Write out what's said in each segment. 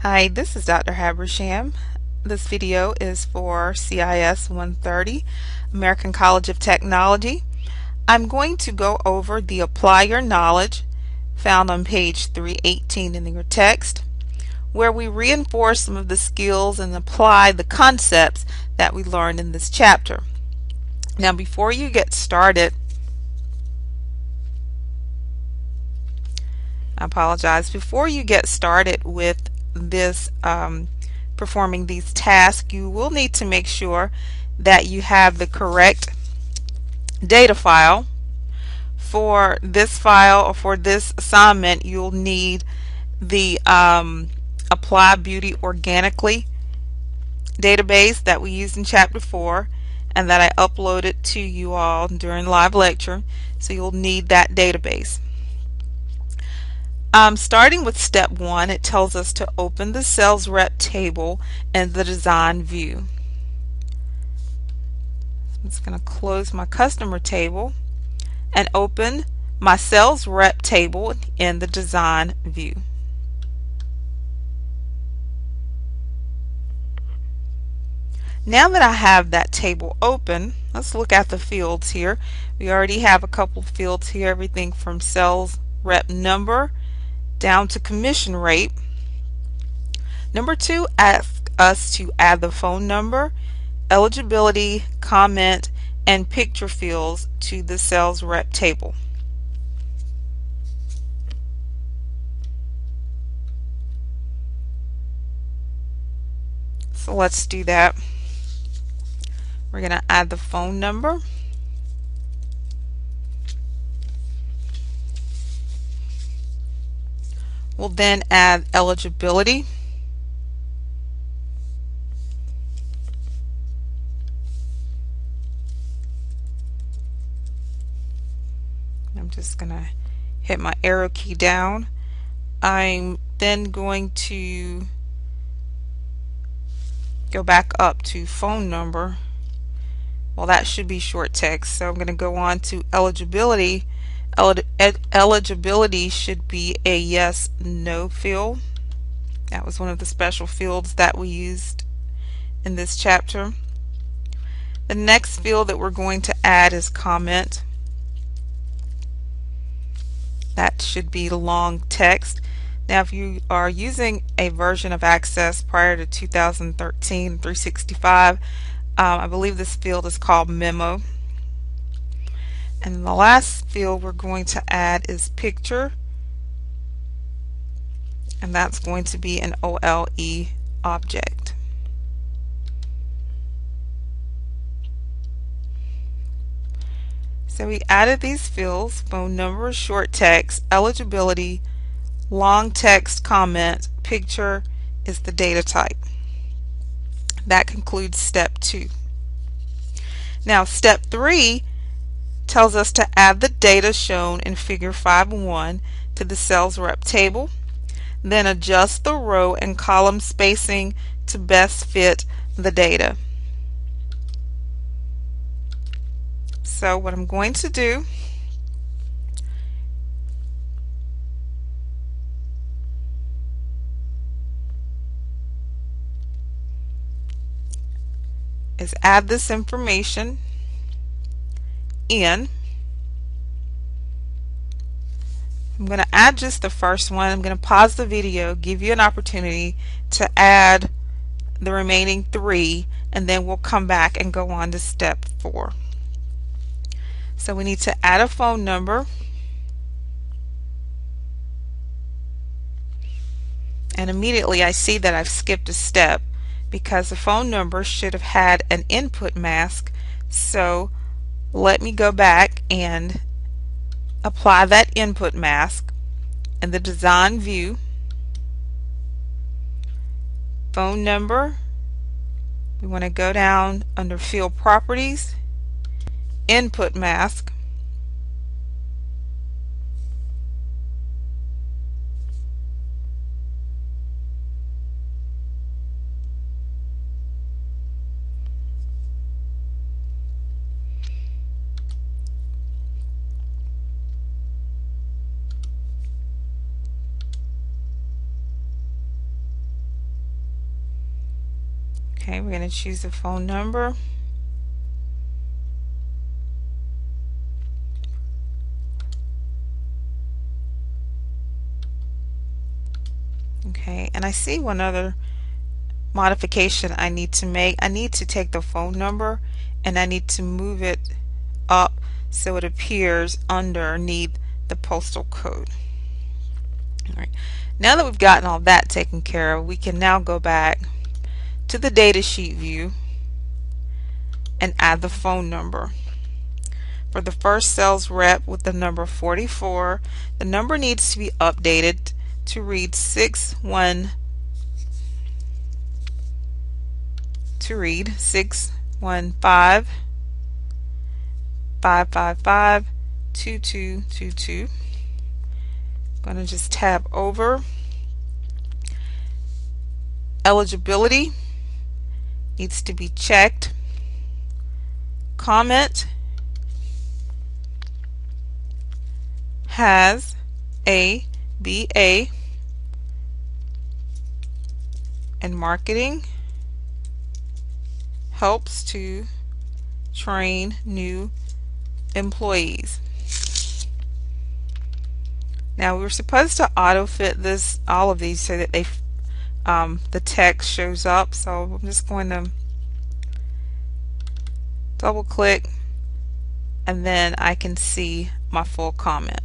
Hi, this is Dr. Habersham. This video is for CIS 130, American College of Technology. I'm going to go over the Apply Your Knowledge found on page 318 in your text, where we reinforce some of the skills and apply the concepts that we learned in this chapter. Now, before you get started, before you get started with this performing these tasks, you will need to make sure that you have the correct data file. For this file or for this assignment, you'll need the Apply Beauty Organically database that we used in chapter 4 and that I uploaded to you all during live lecture. So you'll need that database. Starting with step 1, it tells us to open the sales rep table in the design view. I'm just going to close my customer table and open my sales rep table in the design view. Now that I have that table open, let's look at the fields here. We already have a couple of fields here, everything from sales rep number down to commission rate. Number 2 asks us to add the phone number, eligibility, comment, and picture fields to the sales rep table. So let's do that. We're going to add the phone number. We'll then add eligibility. I'm just going to hit my arrow key down. I'm then going to go back up to phone number. Well, that should be short text, so I'm going to go on to eligibility. Eligibility should be a yes no field. That was one of the special fields that we used in this chapter. The next field that we're going to add is comment. That should be long text. Now, if you are using a version of Access prior to 2013 365, I believe this field is called memo. And the last field we're going to add is picture, and that's going to be an OLE object. So we added these fields: phone number, short text, eligibility, long text, comment, picture is the data type. That concludes step 2. Now step 3 tells us to add the data shown in figure 5.1 to the sales rep table, then adjust the row and column spacing to best fit the data. So what I'm going to do is add this information in. I'm going to add just the first one. I'm going to pause the video, give you an opportunity to add the remaining 3, and then we'll come back and go on to step 4. So we need to add a phone number, and immediately I see that I've skipped a step because the phone number should have had an input mask. So let me go back and apply that input mask in the design view. Phone number, we want to go down under field properties, input mask, Okay, we're going to choose the phone number. Okay, and I see one other modification I need to make. I need to take the phone number and I need to move it up so it appears underneath the postal code. All right. Now that we've gotten all that taken care of, we can now go back to the data sheet view and add the phone number. For the first sales rep with the number 44, the number needs to be updated to read 615 555 2222. I'm going to just tab over. Eligibility needs to be checked. Comment has a BA and marketing helps to train new employees. Now we're supposed to auto fit this, all of these, so that the text shows up. So I'm just going to double click and then I can see my full comment.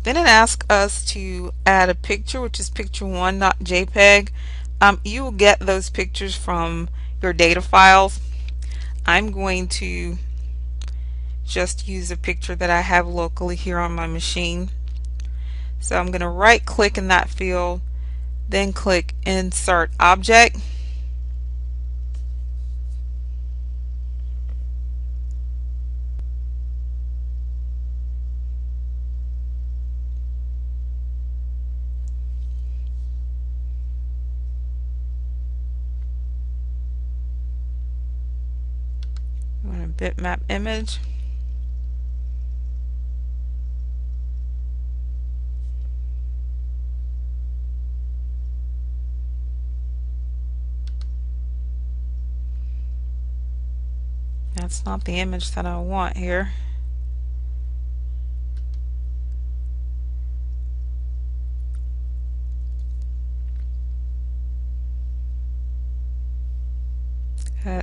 Then it asks us to add a picture, which is picture 1, not JPEG. You will get those pictures from your data files. I'm going to just use a picture that I have locally here on my machine. So I'm going to right click in that field, then click Insert Object. I'm going to bitmap image. That's not the image that I want here.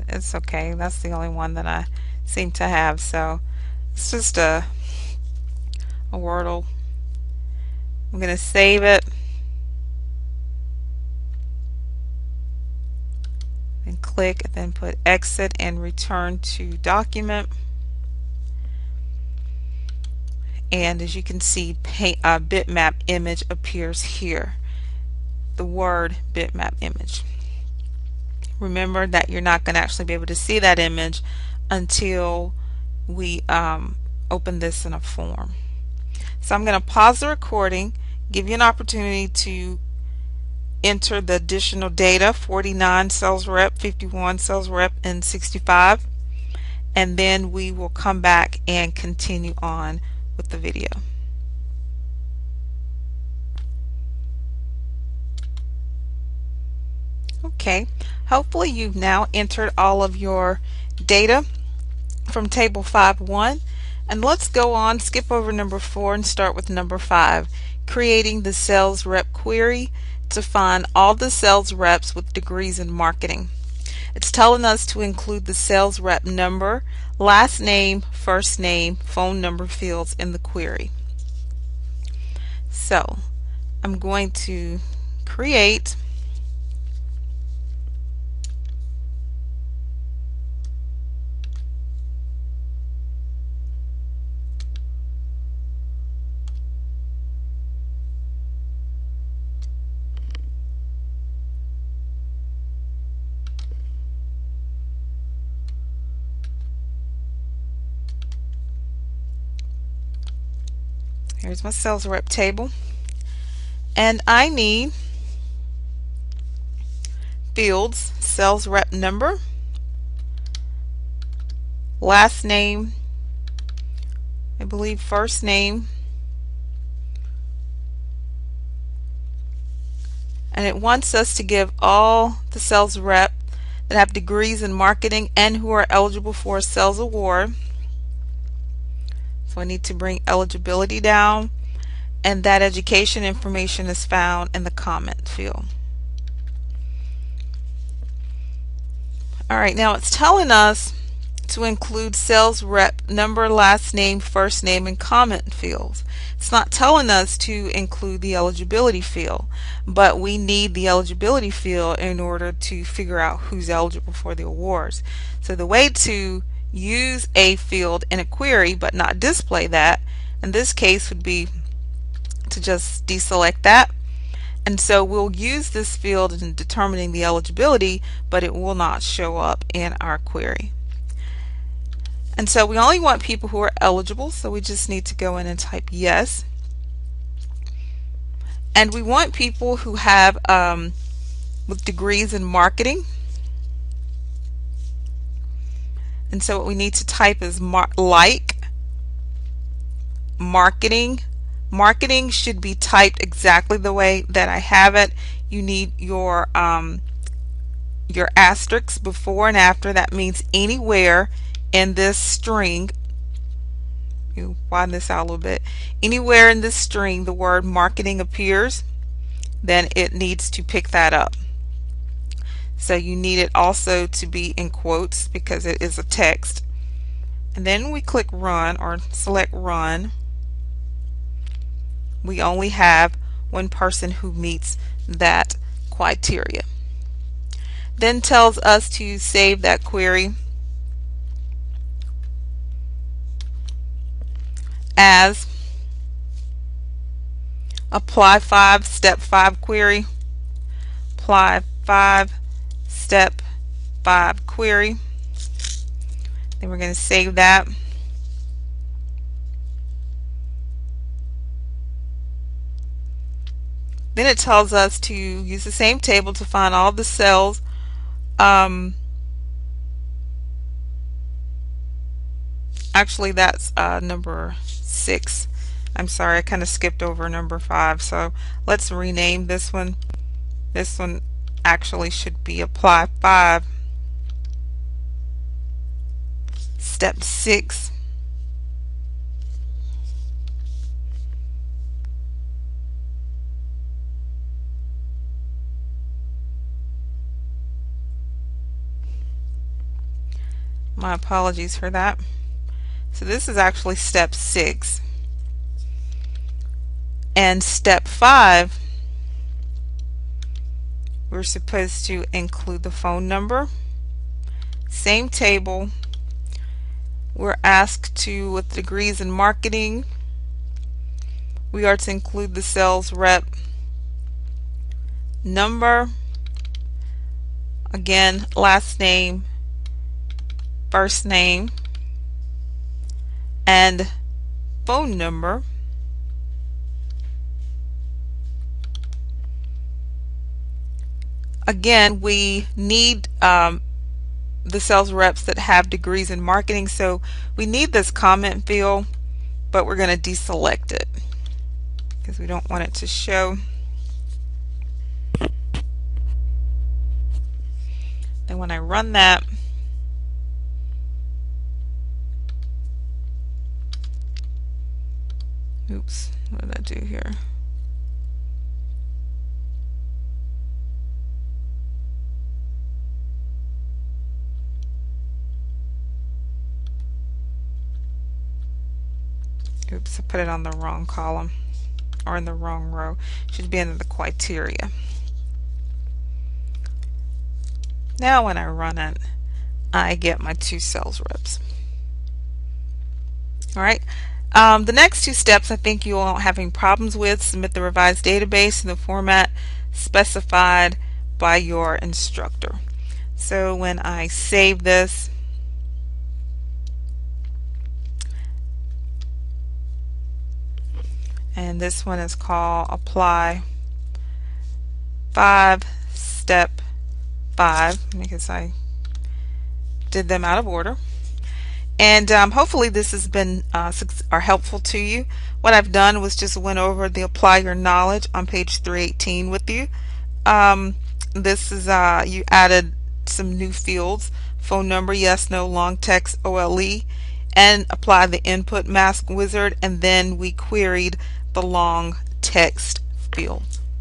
It's okay. That's the only one that I seem to have. So it's just a Wordle. I'm going to save it. And click and then put exit and return to document. And as you can see, bitmap image appears here. The word bitmap image. Remember that you're not going to actually be able to see that image until we open this in a form. So I'm going to pause the recording, give you an opportunity to enter the additional data: 49 sales rep, 51 sales rep, and 65, and then we will come back and continue on with the video. Okay, hopefully you've now entered all of your data from table 5.1, and let's go on, skip over number 4 and start with number 5, creating the sales rep query to find all the sales reps with degrees in marketing. It's telling us to include the sales rep number, last name, first name, phone number fields in the query. So I'm going to create here's my sales rep table, and I need fields: sales rep number, last name, I believe first name, and it wants us to give all the sales rep that have degrees in marketing and who are eligible for a sales award. So I need to bring eligibility down, and that education information is found in the comment field. Alright, now it's telling us to include sales rep number, last name, first name, and comment fields. It's not telling us to include the eligibility field, but we need the eligibility field in order to figure out who's eligible for the awards. So the way to use a field in a query but not display that, in this case, would be to just deselect that. And so we'll use this field in determining the eligibility, but it will not show up in our query. And so we only want people who are eligible, so we just need to go in and type yes. And we want people who have with degrees in marketing. And so what we need to type is marketing. Marketing should be typed exactly the way that I have it. You need your asterisks before and after. That means anywhere in this string, you widen this out a little bit, anywhere in this string the word marketing appears, then it needs to pick that up. So you need it also to be in quotes because it is a text. And then we click run or select run. We only have one person who meets that criteria. Then tells us to save that query as apply 5 step 5 query. Apply 5 step 5 query. Then we're going to save that. Then it tells us to use the same table to find all the cells actually that's number 6. I'm sorry, I kind of skipped over number 5, so let's rename this one. This one actually should be apply 5 step 6. My apologies for that. So this is actually step 6. And step 5, we're supposed to include the phone number. Same table. We're asked to, with degrees in marketing, we are to include the sales rep number, again, last name, first name, and phone number. Again, we need the sales reps that have degrees in marketing, so we need this comment field, but we're going to deselect it because we don't want it to show. Then when I run that, oops, what did I do here? Oops, I put it on the wrong column or in the wrong row. It should be under the criteria. Now when I run it, I get my 2 sales reps. Alright, the next 2 steps I think you won't have any problems with. Submit the revised database in the format specified by your instructor. So when I save this, and this one is called apply 5 step 5 because I did them out of order. And hopefully this has been helpful to you. What I've done was just went over the apply your knowledge on page 318 with you. This is you added some new fields: phone number, yes, no, long text, OLE, and apply the input mask wizard, and then we queried the long text field.